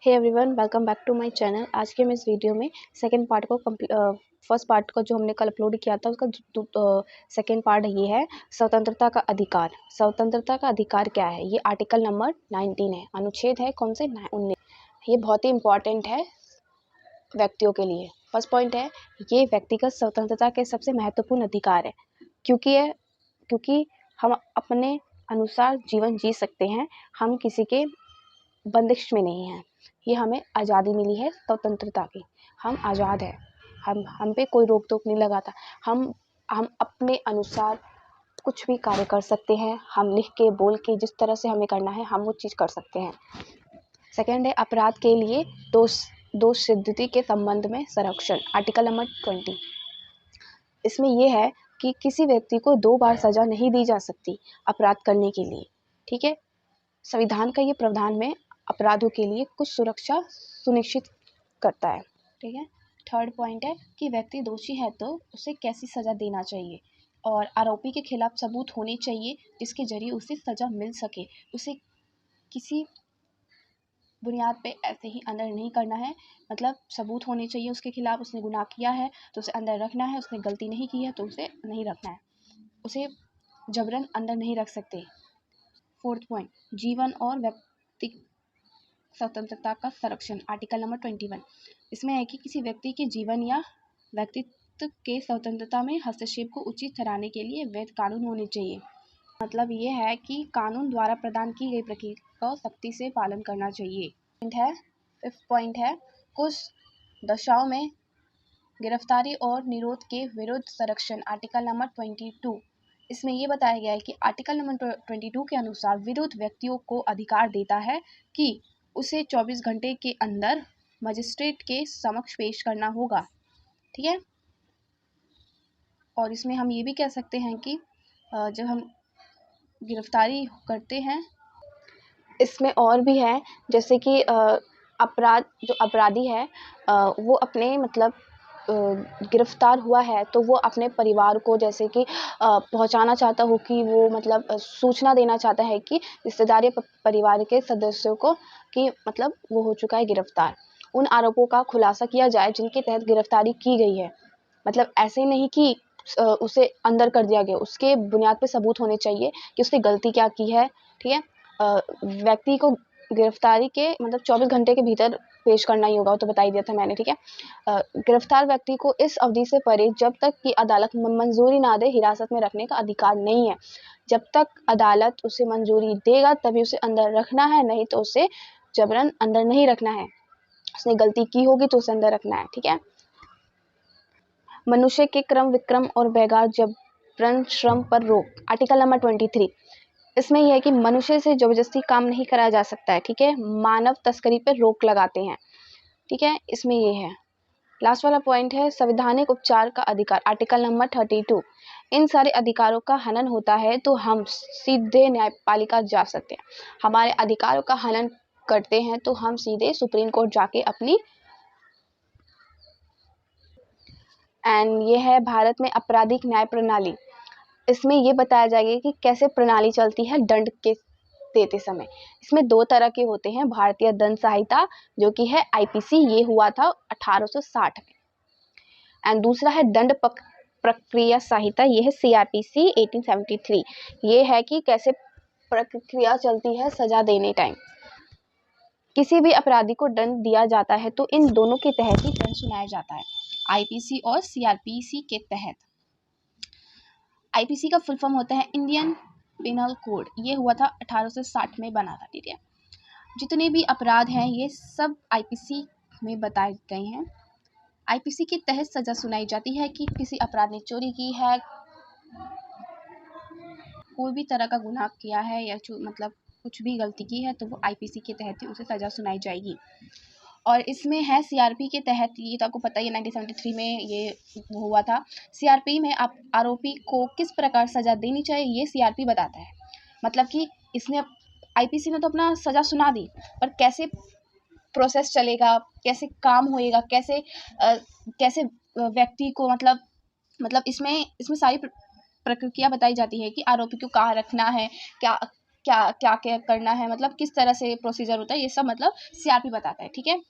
Hey everyone, welcome back to my channel. आज के हम इस वीडियो में सेकंड पार्ट को फर्स्ट पार्ट को जो हमने कल अपलोड किया था उसका सेकंड पार्ट ये है स्वतंत्रता का अधिकार। स्वतंत्रता का अधिकार क्या है? ये आर्टिकल नंबर 19 है, अनुच्छेद है कौन से 19। ये बहुत ही इम्पॉर्टेंट है व्यक्तियों के लिए। फर्स्ट पॉइंट है, ये व्यक्तिगत स्वतंत्रता के सबसे महत्वपूर्ण अधिकार है क्योंकि हम अपने अनुसार जीवन जी सकते हैं, हम किसी के बंदिश में नहीं हैं। ये हमें आज़ादी मिली है स्वतंत्रता की, हम आज़ाद हैं, हम पे कोई रोक टोक नहीं लगाता। हम अपने अनुसार कुछ भी कार्य कर सकते हैं, हम लिख के बोल के जिस तरह से हमें करना है हम वो चीज़ कर सकते हैं। सेकेंड है, अपराध के लिए दोष सिद्धि के संबंध में संरक्षण, आर्टिकल नंबर 20। इसमें यह है कि किसी व्यक्ति को 2 बार सज़ा नहीं दी जा सकती अपराध करने के लिए। ठीक है, संविधान का ये प्रावधान में अपराधों के लिए कुछ सुरक्षा सुनिश्चित करता है। ठीक है, थर्ड पॉइंट है कि व्यक्ति दोषी है तो उसे कैसी सज़ा देना चाहिए, और आरोपी के खिलाफ सबूत होने चाहिए जिसके जरिए उसे सज़ा मिल सके। उसे किसी बुनियाद पे ऐसे ही अंदर नहीं करना है, मतलब सबूत होने चाहिए उसके खिलाफ। उसने गुनाह किया है तो उसे अंदर रखना है, उसने गलती नहीं की है तो उसे नहीं रखना है, उसे जबरन अंदर नहीं रख सकते। फोर्थ पॉइंट, जीवन और व्यक्ति स्वतंत्रता का संरक्षण, आर्टिकल नंबर 21। इसमें है कि किसी व्यक्ति के जीवन या व्यक्तित्व के स्वतंत्रता में हस्तक्षेप को उचित ठहराने के लिए वैध कानून होने चाहिए। मतलब ये है कि कानून द्वारा प्रदान की गई प्रक्रिया का सख्ती से पालन करना चाहिए। फिफ्थ पॉइंट है, कुछ दशाओं में गिरफ्तारी और निरोध के विरुद्ध संरक्षण, आर्टिकल नंबर 22। इसमें यह बताया गया है कि आर्टिकल नंबर 22 के अनुसार विरुद्ध व्यक्तियों को अधिकार देता है कि उसे 24 घंटे के अंदर मजिस्ट्रेट के समक्ष पेश करना होगा। ठीक है, और इसमें हम ये भी कह सकते हैं कि जब हम गिरफ्तारी करते हैं, इसमें और भी है, जैसे कि अपराधी है वो अपने मतलब गिरफ्तार हुआ है तो वो अपने परिवार को जैसे कि पहुंचाना चाहता हो कि वो मतलब सूचना देना चाहता है कि रिश्तेदार या परिवार के सदस्यों को कि मतलब वो हो चुका है गिरफ्तार। उन आरोपों का खुलासा किया जाए जिनके तहत गिरफ्तारी की गई है। मतलब ऐसे नहीं कि उसे अंदर कर दिया गया, उसके बुनियाद पे सबूत होने चाहिए कि उसने गलती क्या की है। ठीक है, व्यक्ति को गिरफ्तारी के मतलब 24 घंटे के भीतर पेश करना ही होगा, वो तो बता ही दिया था मैंने। ठीक है, गिरफ्तार व्यक्ति को इस अवधि से परे जब तक कि अदालत मंजूरी ना दे हिरासत में रखने का अधिकार नहीं है। जब तक अदालत उसे मंजूरी देगा तभी उसे अंदर रखना है, नहीं तो उसे जबरन अंदर नहीं रखना है। उसने गलती की होगी तो उसे अंदर रखना है। ठीक है, मनुष्य के क्रम विक्रम और बेगार जबरन श्रम पर रोक, आर्टिकल नंबर 23। इसमें यह है कि मनुष्य से जबरदस्ती काम नहीं कराया जा सकता है। ठीक है, मानव तस्करी पर रोक लगाते हैं। ठीक है, इसमें ये है। लास्ट वाला पॉइंट है संवैधानिक उपचार का अधिकार, आर्टिकल नंबर 32। इन सारे अधिकारों का हनन होता है तो हम सीधे न्यायपालिका जा सकते हैं। हमारे अधिकारों का हनन करते हैं तो हम सीधे सुप्रीम कोर्ट जाके अपनी एंड ये है भारत में आपराधिक न्याय प्रणाली। इसमें ये बताया जाएगा कि कैसे प्रणाली चलती है दंड के देते समय। इसमें 2 तरह के होते हैं, भारतीय दंड संहिता जो कि है आईपीसी, ये हुआ था 1860 में, एंड दूसरा है दंड प्रक्रिया संहिता, ये है सीआरपीसी 1873। ये है कि कैसे प्रक्रिया चलती है सजा देने टाइम। किसी भी अपराधी को दंड दिया जाता है तो इन दोनों के तहत ही दंड सुनाया जाता है, आईपीसी और सीआरपीसी के तहत। आईपीसी का फुल फॉर्म होता है इंडियन पिनल कोड। ये हुआ था 1860 में बना था। ठीक है, जितने भी अपराध हैं ये सब आईपीसी में बताए गए हैं। आईपीसी के तहत सजा सुनाई जाती है कि किसी अपराध ने चोरी की है, कोई भी तरह का गुनाह किया है या मतलब कुछ भी गलती की है तो वो आईपीसी के तहत ही उसे सजा सुनाई जाएगी। और इसमें है सीआरपी के तहत, ये तो आपको पता ही है 1973 में ये हुआ था। सीआरपी में आप आरोपी को किस प्रकार सजा देनी चाहिए ये सीआरपी बताता है। मतलब कि इसने आईपीसी ने तो अपना सजा सुना दी, पर कैसे प्रोसेस चलेगा, कैसे काम होएगा, कैसे व्यक्ति को मतलब इसमें सारी प्रक्रिया बताई जाती है कि आरोपी को कहाँ रखना है, क्या क्या क्या क्या करना है, मतलब किस तरह से प्रोसीजर होता है, ये सब मतलब सीआरपी बताता है। ठीक है,